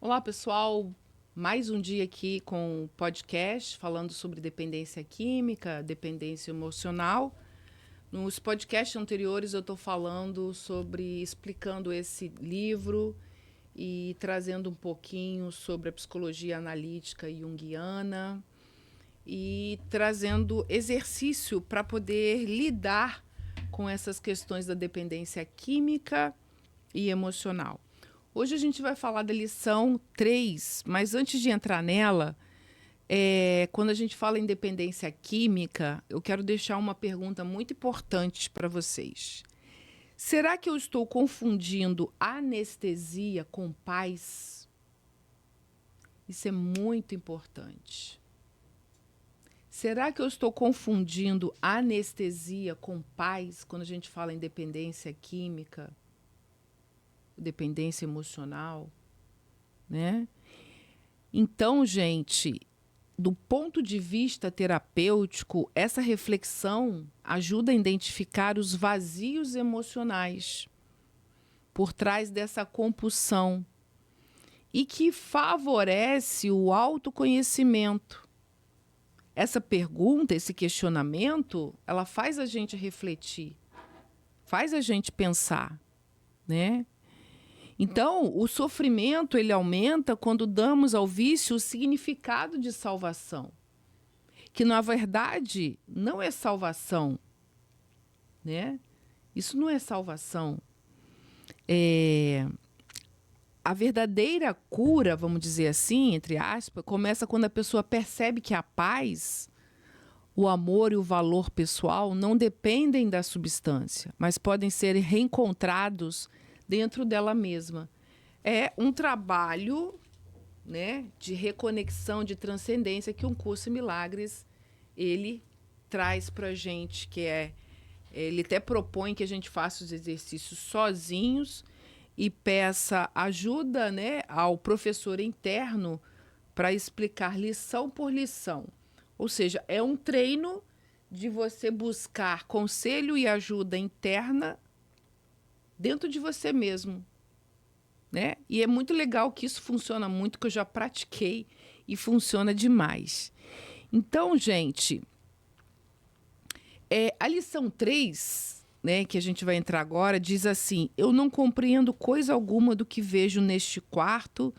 Olá, pessoal. Mais um dia aqui com o podcast falando sobre dependência química, dependência emocional. Nos podcasts anteriores eu estou falando sobre, explicando esse livro e trazendo um pouquinho sobre a psicologia analítica junguiana e trazendo exercício para poder lidar com essas questões da dependência química e emocional. Hoje a gente vai falar da lição 3, mas antes de entrar nela, quando a gente fala em dependência química, eu quero deixar uma pergunta muito importante para vocês. Será que eu estou confundindo anestesia com paz? Isso é muito importante. Será que eu estou confundindo anestesia com paz quando a gente fala em dependência química? Dependência emocional, né? Então, gente, do ponto de vista terapêutico, essa reflexão ajuda a identificar os vazios emocionais por trás dessa compulsão e que favorece o autoconhecimento. Essa pergunta, esse questionamento, ela faz a gente refletir, faz a gente pensar, né? Então, o sofrimento ele aumenta quando damos ao vício o significado de salvação, que na verdade não é salvação, né? Isso não é salvação. A verdadeira cura, vamos dizer assim, entre aspas, começa quando a pessoa percebe que a paz, o amor e o valor pessoal não dependem da substância, mas podem ser reencontrados dentro dela mesma. É um trabalho, né, de reconexão, de transcendência que um curso em milagres ele traz para a gente, ele até propõe que a gente faça os exercícios sozinhos e peça ajuda, né, ao professor interno para explicar lição por lição. Ou seja, é um treino de você buscar conselho e ajuda interna dentro de você mesmo, né? E é muito legal que isso funciona muito, que eu já pratiquei e funciona demais. Então, gente, a lição 3, né, que a gente vai entrar agora, diz assim: eu não compreendo coisa alguma do que vejo neste quarto,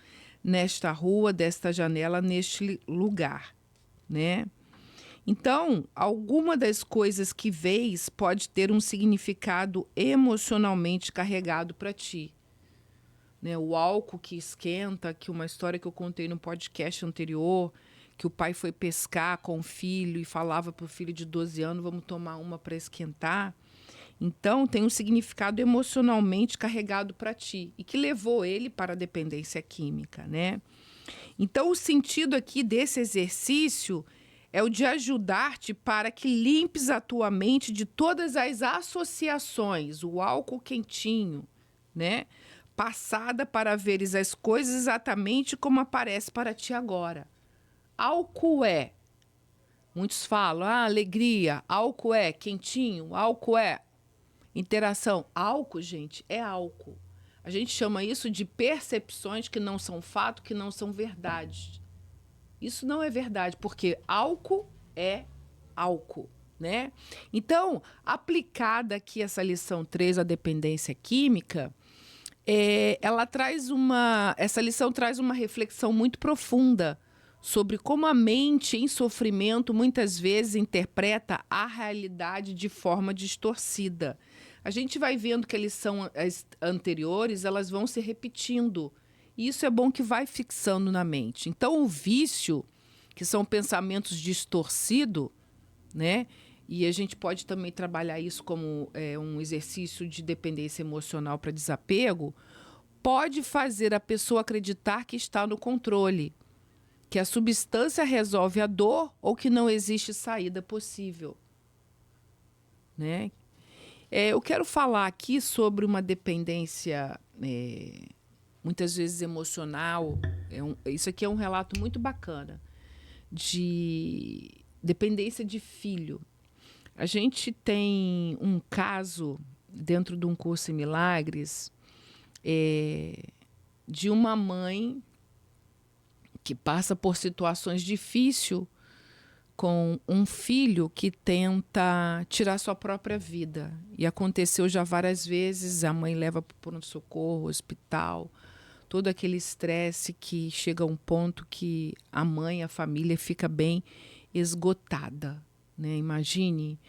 nesta rua, desta janela, neste lugar, né? Então, alguma das coisas que vês pode ter um significado emocionalmente carregado para ti. Né? O álcool que esquenta, que uma história que eu contei no podcast anterior, que o pai foi pescar com o filho e falava para o filho de 12 anos, vamos tomar uma para esquentar. Então, tem um significado emocionalmente carregado para ti e que levou ele para a dependência química, né? Então, o sentido aqui desse exercício é o de ajudar-te para que limpes a tua mente de todas as associações, o álcool quentinho, né? Passada para veres as coisas exatamente como aparece para ti agora. Álcool é, muitos falam, alegria, álcool é quentinho, álcool é interação. Álcool, gente, é álcool. A gente chama isso de percepções que não são fato, que não são verdade. Isso não é verdade, porque álcool é álcool, né? Então, aplicada aqui essa lição 3, a dependência química, essa lição traz uma reflexão muito profunda sobre como a mente em sofrimento muitas vezes interpreta a realidade de forma distorcida. A gente vai vendo que as anteriores elas vão se repetindo. E isso é bom que vai fixando na mente. Então, o vício, que são pensamentos distorcidos, né? E a gente pode também trabalhar isso como um exercício de dependência emocional para desapego, pode fazer a pessoa acreditar que está no controle, que a substância resolve a dor ou que não existe saída possível, né? Eu quero falar aqui sobre uma dependência muitas vezes emocional. Isso aqui é um relato muito bacana de dependência de filho. A gente tem um caso dentro de um curso em milagres de uma mãe que passa por situações difíceis com um filho que tenta tirar sua própria vida. E aconteceu já várias vezes, a mãe leva para o pronto-socorro, hospital, todo aquele estresse que chega a um ponto que a mãe, a família fica bem esgotada, né? Imagine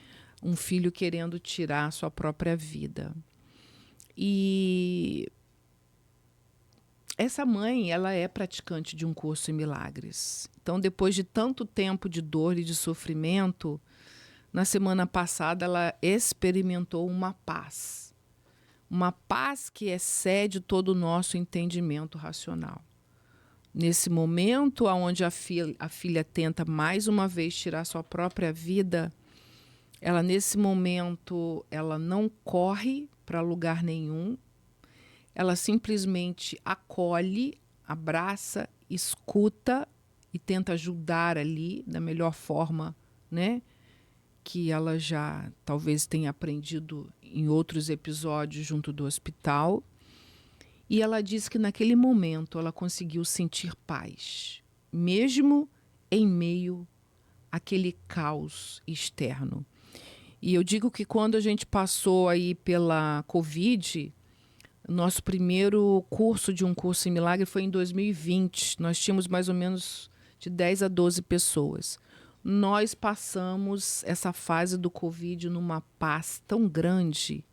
um filho querendo tirar sua própria vida. E essa mãe, ela é praticante de um curso em milagres. Então, depois de tanto tempo de dor e de sofrimento, na semana passada ela experimentou uma paz. Uma paz que excede todo o nosso entendimento racional. Nesse momento, onde a filha tenta mais uma vez tirar sua própria vida, ela nesse momento ela não corre para lugar nenhum, ela simplesmente acolhe, abraça, escuta e tenta ajudar ali da melhor forma, né, que ela já talvez tenha aprendido em outros episódios junto do hospital. E ela diz que naquele momento ela conseguiu sentir paz, mesmo em meio àquele caos externo. E eu digo que quando a gente passou aí pela Covid, nosso primeiro curso de um curso em milagre foi em 2020. Nós tínhamos mais ou menos de 10 a 12 pessoas. Nós passamos essa fase do Covid numa paz tão grande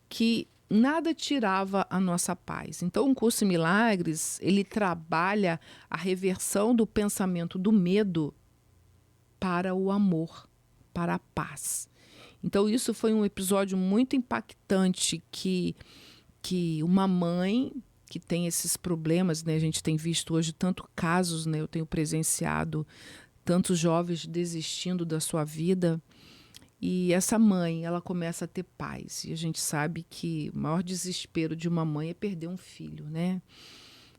que nada tirava a nossa paz. Então, o curso em milagres, ele trabalha a reversão do pensamento do medo para o amor, para a paz. Então, isso foi um episódio muito impactante que uma mãe que tem esses problemas, né? A gente tem visto hoje tantos casos, né? Eu tenho presenciado tantos jovens desistindo da sua vida. E essa mãe, ela começa a ter paz. E a gente sabe que o maior desespero de uma mãe é perder um filho, né?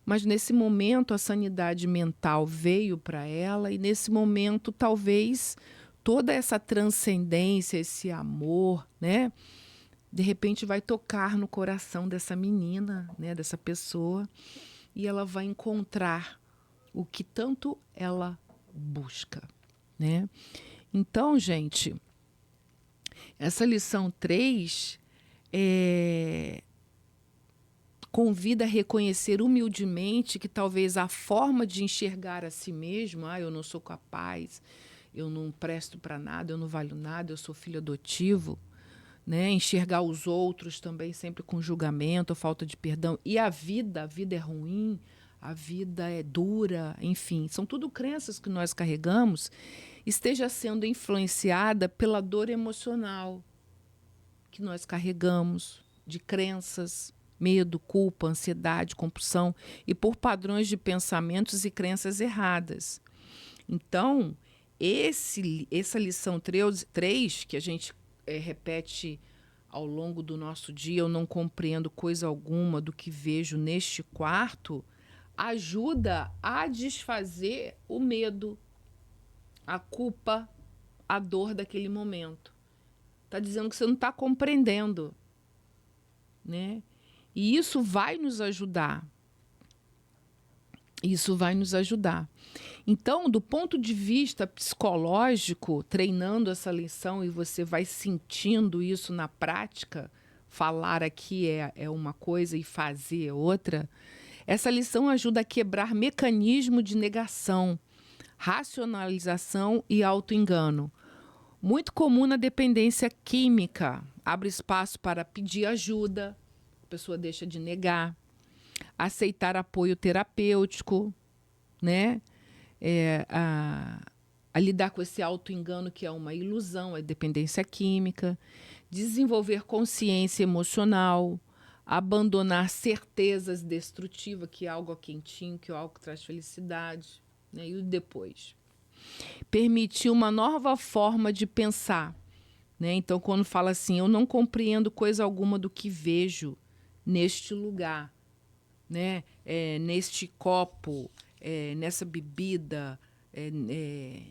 Mas nesse momento a sanidade mental veio para ela e nesse momento talvez toda essa transcendência, esse amor, né? De repente vai tocar no coração dessa menina, né? Dessa pessoa, e ela vai encontrar o que tanto ela busca, né? Então, gente, essa lição 3 convida a reconhecer humildemente que talvez a forma de enxergar a si mesmo, eu não sou capaz, eu não presto para nada, eu não valho nada, eu sou filho adotivo, né? Enxergar os outros também sempre com julgamento, falta de perdão. E a vida é ruim, a vida é dura, enfim, são tudo crenças que nós carregamos, esteja sendo influenciada pela dor emocional que nós carregamos, de crenças, medo, culpa, ansiedade, compulsão e por padrões de pensamentos e crenças erradas. Então, essa lição 3 que a gente repete ao longo do nosso dia, eu não compreendo coisa alguma do que vejo neste quarto, ajuda a desfazer o medo, a culpa, a dor daquele momento. Está dizendo que você não está compreendendo, né? E isso vai nos ajudar. Isso vai nos ajudar. Então, do ponto de vista psicológico, treinando essa lição e você vai sentindo isso na prática, falar aqui é uma coisa e fazer é outra, essa lição ajuda a quebrar mecanismo de negação, racionalização e autoengano. Muito comum na dependência química. Abre espaço para pedir ajuda, a pessoa deixa de negar, aceitar apoio terapêutico, né? A lidar com esse autoengano que é uma ilusão, é dependência química, desenvolver consciência emocional, abandonar certezas destrutivas, que é algo quentinho, que é algo que traz felicidade, né? E o depois. Permitir uma nova forma de pensar, né? Então, quando fala assim, eu não compreendo coisa alguma do que vejo neste lugar, né? Neste copo, nessa bebida,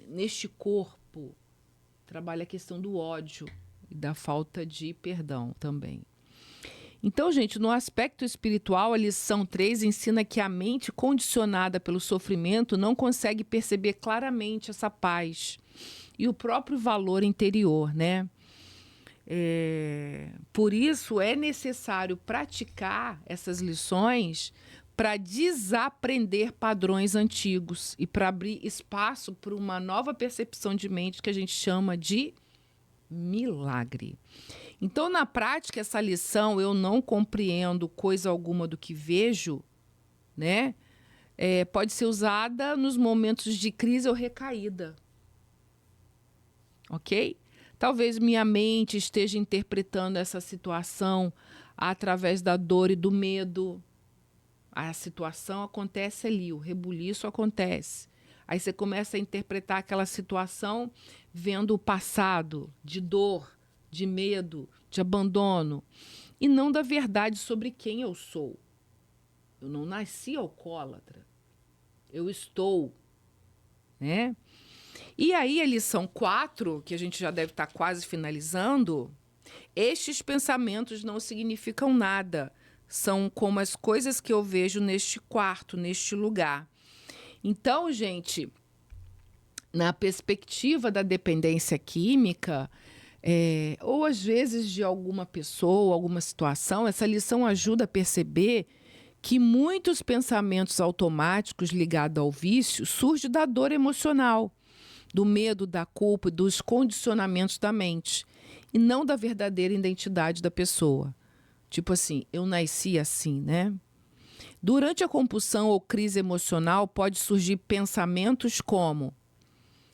neste corpo. Trabalha a questão do ódio e da falta de perdão também. Então, gente, no aspecto espiritual, a lição 3 ensina que a mente condicionada pelo sofrimento não consegue perceber claramente essa paz e o próprio valor interior, né? Por isso, é necessário praticar essas lições para desaprender padrões antigos e para abrir espaço para uma nova percepção de mente que a gente chama de milagre. Então, na prática, essa lição, eu não compreendo coisa alguma do que vejo, né? Pode ser usada nos momentos de crise ou recaída. Ok? Talvez minha mente esteja interpretando essa situação através da dor e do medo. A situação acontece ali, o rebuliço acontece. Aí você começa a interpretar aquela situação vendo o passado de dor, de medo, de abandono, e não da verdade sobre quem eu sou. Eu não nasci alcoólatra. Eu estou, né? E aí a lição 4, que a gente já deve estar quase finalizando, estes pensamentos não significam nada. São como as coisas que eu vejo neste quarto, neste lugar. Então, gente, na perspectiva da dependência química, ou às vezes de alguma pessoa, alguma situação, essa lição ajuda a perceber que muitos pensamentos automáticos ligados ao vício surgem da dor emocional, do medo, da culpa e dos condicionamentos da mente, e não da verdadeira identidade da pessoa. Tipo assim, eu nasci assim, né? Durante a compulsão ou crise emocional, pode surgir pensamentos como: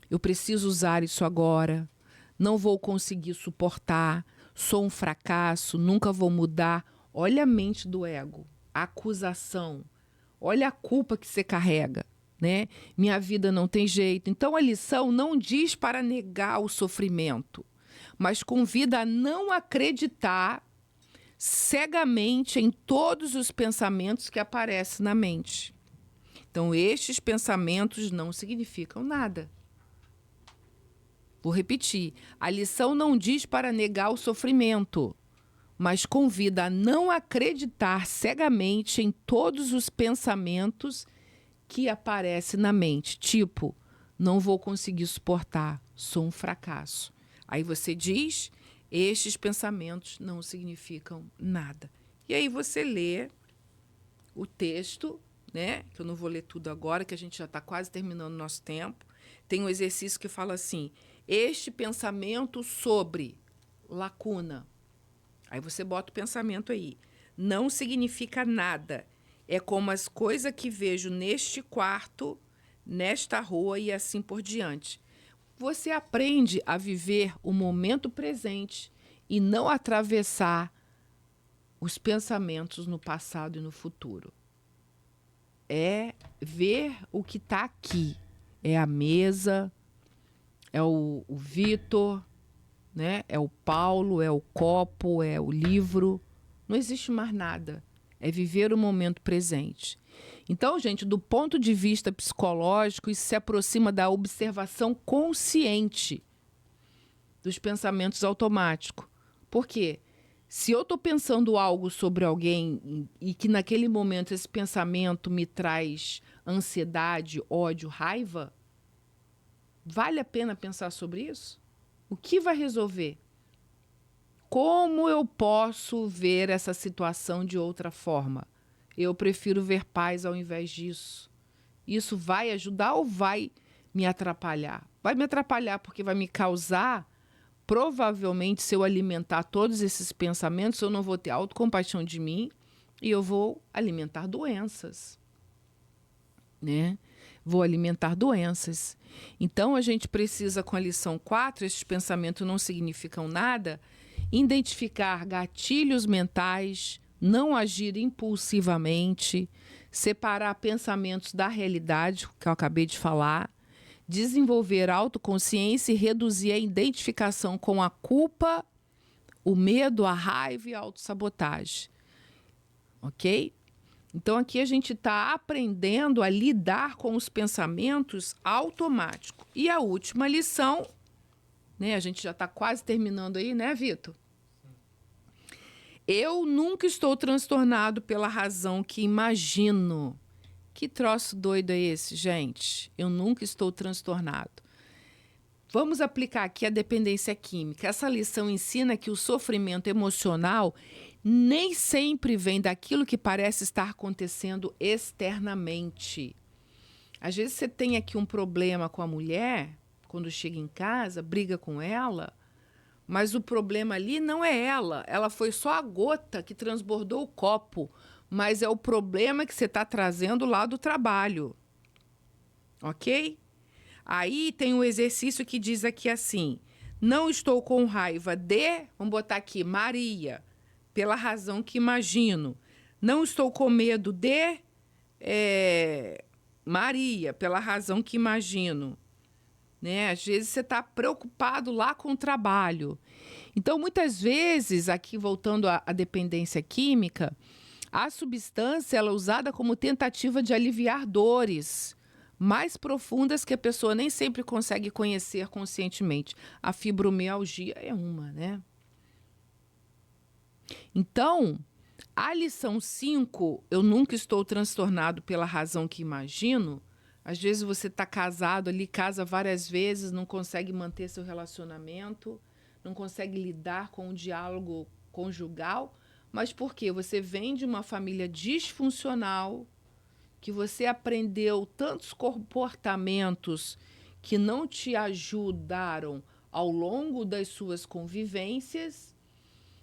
eu preciso usar isso agora, não vou conseguir suportar, sou um fracasso, nunca vou mudar. Olha a mente do ego, a acusação, olha a culpa que você carrega, né? Minha vida não tem jeito. Então a lição não diz para negar o sofrimento, mas convida a não acreditar cegamente em todos os pensamentos que aparecem na mente. Então, estes pensamentos não significam nada. Vou repetir. A lição não diz para negar o sofrimento, mas convida a não acreditar cegamente em todos os pensamentos que aparecem na mente. Tipo, não vou conseguir suportar, sou um fracasso. Aí você diz: estes pensamentos não significam nada. E aí você lê o texto, né? Que eu não vou ler tudo agora, que a gente já está quase terminando o nosso tempo. Tem um exercício que fala assim: este pensamento sobre lacuna. Aí você bota o pensamento aí. Não significa nada. É como as coisas que vejo neste quarto, nesta rua e assim por diante. Você aprende a viver o momento presente e não atravessar os pensamentos no passado e no futuro. É ver o que está aqui. É a mesa, é o Vitor, né? É o Paulo, é o copo, é o livro. Não existe mais nada. É viver o momento presente. Então, gente, do ponto de vista psicológico, isso se aproxima da observação consciente dos pensamentos automáticos. Por quê? Se eu estou pensando algo sobre alguém e que naquele momento esse pensamento me traz ansiedade, ódio, raiva, vale a pena pensar sobre isso? O que vai resolver? Como eu posso ver essa situação de outra forma? Eu prefiro ver paz ao invés disso. Isso vai ajudar ou vai me atrapalhar? Vai me atrapalhar porque vai me causar, provavelmente, se eu alimentar todos esses pensamentos, eu não vou ter autocompaixão de mim e eu vou alimentar doenças, né? Vou alimentar doenças. Então, a gente precisa, com a lição 4, esses pensamentos não significam nada, identificar gatilhos mentais, não agir impulsivamente, separar pensamentos da realidade, que eu acabei de falar, desenvolver autoconsciência e reduzir a identificação com a culpa, o medo, a raiva e a autossabotagem. Ok? Então, aqui a gente está aprendendo a lidar com os pensamentos automáticos. E a última lição, né? A gente já está quase terminando aí, né, Vitor? Eu nunca estou transtornado pela razão que imagino. Que troço doido é esse, gente? Eu nunca estou transtornado. Vamos aplicar aqui a dependência química. Essa lição ensina que o sofrimento emocional nem sempre vem daquilo que parece estar acontecendo externamente. Às vezes você tem aqui um problema com a mulher, quando chega em casa, briga com ela, mas o problema ali não é ela. Ela foi só a gota que transbordou o copo, mas é o problema que você está trazendo lá do trabalho. Ok? Aí tem um exercício que diz aqui assim: não estou com raiva de, vamos botar aqui, Maria, pela razão que imagino. Não estou com medo de Maria, pela razão que imagino. Né? Às vezes você está preocupado lá com o trabalho. Então, muitas vezes, aqui voltando à dependência química, a substância ela é usada como tentativa de aliviar dores mais profundas que a pessoa nem sempre consegue conhecer conscientemente. A fibromialgia é uma, né? Então, a lição 5, eu nunca estou transtornado pela razão que imagino. Às vezes você está casado ali, casa várias vezes, não consegue manter seu relacionamento, não consegue lidar com o diálogo conjugal, mas por quê? Você vem de uma família disfuncional, que você aprendeu tantos comportamentos que não te ajudaram ao longo das suas convivências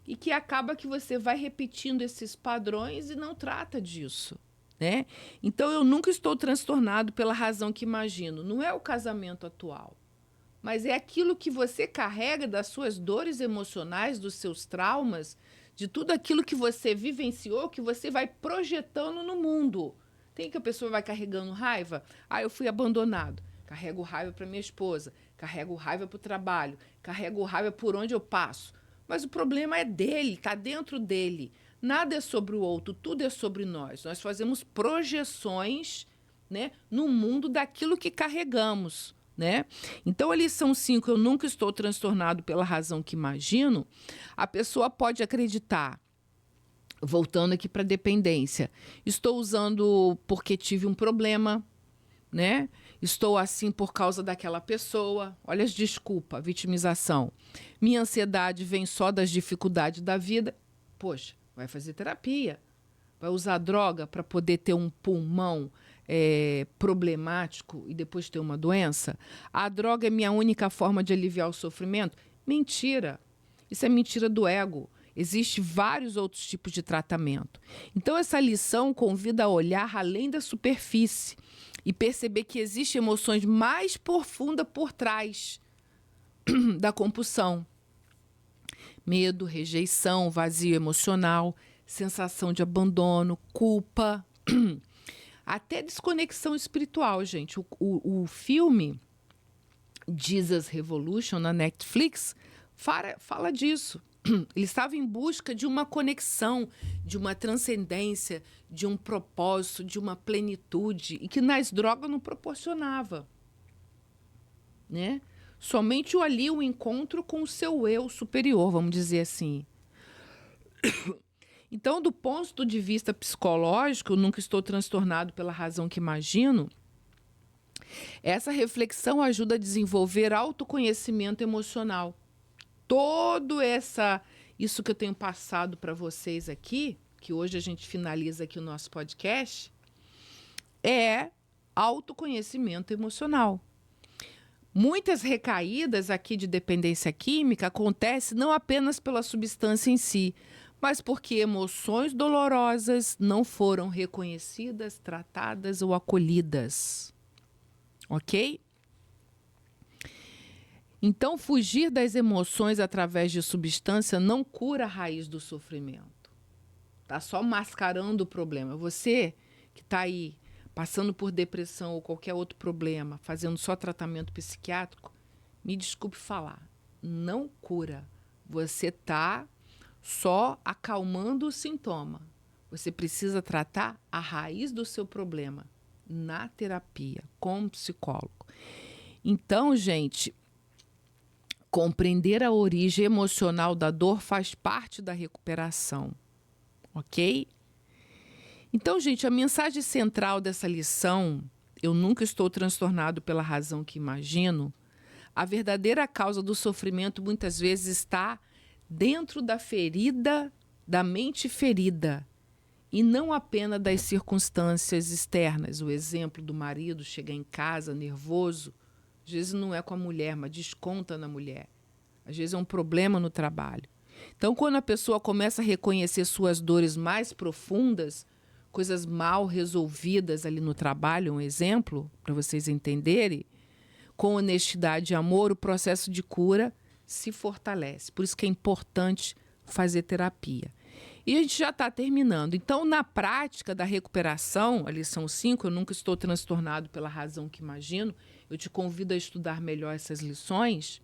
e que acaba que você vai repetindo esses padrões e não trata disso, né? Então, eu nunca estou transtornado pela razão que imagino. Não é o casamento atual, mas é aquilo que você carrega das suas dores emocionais, dos seus traumas, de tudo aquilo que você vivenciou, que você vai projetando no mundo. Tem que a pessoa vai carregando raiva. Ah, eu fui abandonado. Carrego raiva para minha esposa. Carrego raiva para o trabalho. Carrego raiva por onde eu passo. Mas o problema é dele, está dentro dele. Nada é sobre o outro, tudo é sobre nós. Nós fazemos projeções, né, no mundo daquilo que carregamos. Né? Então, a lição 5, eu nunca estou transtornado pela razão que imagino. A pessoa pode acreditar. Voltando aqui para a dependência. Estou usando porque tive um problema, né? Estou assim por causa daquela pessoa. Olha as desculpas, vitimização. Minha ansiedade vem só das dificuldades da vida. Poxa, vai fazer terapia. Vai usar droga para poder ter um pulmão problemático e depois ter uma doença? A droga é minha única forma de aliviar o sofrimento? Mentira. Isso é mentira do ego. Existem vários outros tipos de tratamento. Então, essa lição convida a olhar além da superfície e perceber que existem emoções mais profundas por trás da compulsão. Medo, rejeição, vazio emocional, sensação de abandono, culpa, até desconexão espiritual, gente. O filme Jesus Revolution na Netflix fala disso. Ele estava em busca de uma conexão, de uma transcendência, de um propósito, de uma plenitude, e que nas drogas não proporcionava. Né? Somente o encontro com o seu eu superior, vamos dizer assim. Então, do ponto de vista psicológico, eu nunca estou transtornado pela razão que imagino. Essa reflexão ajuda a desenvolver autoconhecimento emocional. Todo isso que eu tenho passado para vocês aqui, que hoje a gente finaliza aqui o nosso podcast, é autoconhecimento emocional. Muitas recaídas aqui de dependência química acontecem não apenas pela substância em si, mas porque emoções dolorosas não foram reconhecidas, tratadas ou acolhidas. Ok? Então, fugir das emoções através de substância não cura a raiz do sofrimento. Está só mascarando o problema. Você que está aí passando por depressão ou qualquer outro problema, fazendo só tratamento psiquiátrico, me desculpe falar, não cura. Você está só acalmando o sintoma. Você precisa tratar a raiz do seu problema na terapia, com um psicólogo. Então, gente, Compreender a origem emocional da dor faz parte da recuperação, ok? Então, gente, a mensagem central dessa lição, eu nunca estou transtornado pela razão que imagino, a verdadeira causa do sofrimento muitas vezes está dentro da ferida, da mente ferida, e não apenas das circunstâncias externas. O exemplo do marido chegar em casa nervoso, às vezes não é com a mulher, mas desconta na mulher. Às vezes é um problema no trabalho. Então, quando a pessoa começa a reconhecer suas dores mais profundas, coisas mal resolvidas ali no trabalho, um exemplo, para vocês entenderem, com honestidade e amor, o processo de cura se fortalece. Por isso que é importante fazer terapia. E a gente já está terminando. Então, na prática da recuperação, a lição 5, eu nunca estou transtornado pela razão que imagino, eu te convido a estudar melhor essas lições.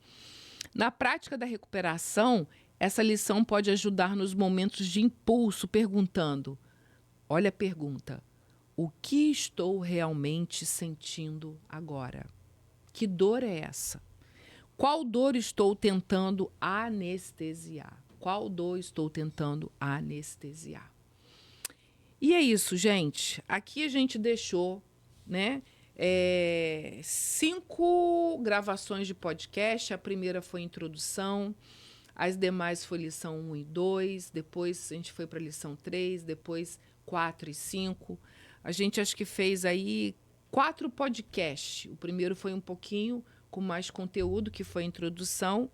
Na prática da recuperação, essa lição pode ajudar nos momentos de impulso, perguntando, olha a pergunta, o que estou realmente sentindo agora? Que dor é essa? Qual dor estou tentando anestesiar? Qual dor estou tentando anestesiar? E é isso, gente. Aqui a gente deixou, né, 5 gravações de podcast. A primeira foi a introdução, as demais foi lição 1 e 2, depois a gente foi para a lição 3, depois 4 e 5. A gente acho que fez aí 4 podcasts. O primeiro foi um pouquinho com mais conteúdo, que foi a introdução,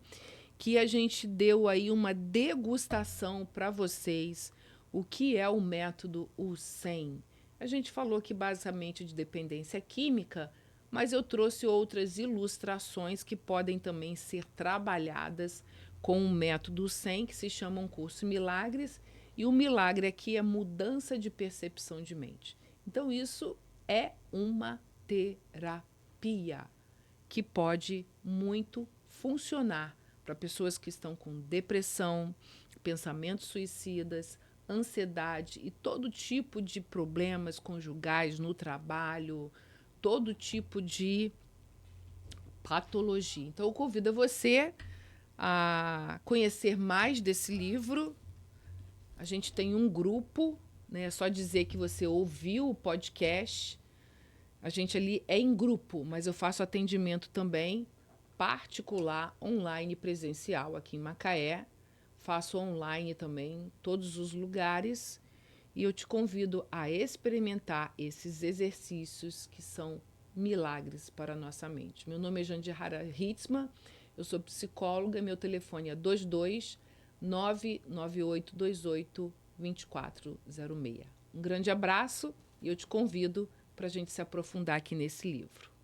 que a gente deu aí uma degustação para vocês, o que é o método U100. A gente falou que basicamente de dependência química, mas eu trouxe outras ilustrações que podem também ser trabalhadas com o método U100, que se chama um curso Milagres, e o milagre aqui é mudança de percepção de mente. Então isso é uma terapia que pode muito funcionar para pessoas que estão com depressão, pensamentos suicidas, ansiedade e todo tipo de problemas conjugais no trabalho, todo tipo de patologia. Então, eu convido você a conhecer mais desse livro. A gente tem um grupo, né? É só dizer que você ouviu o podcast. A gente ali é em grupo, mas eu faço atendimento também particular, online, presencial aqui em Macaé. Faço online também em todos os lugares. E eu te convido a experimentar esses exercícios que são milagres para a nossa mente. Meu nome é Jandihara Hitzman, eu sou psicóloga, meu telefone é 22 99828 2406. Um grande abraço e eu te convido para a gente se aprofundar aqui nesse livro.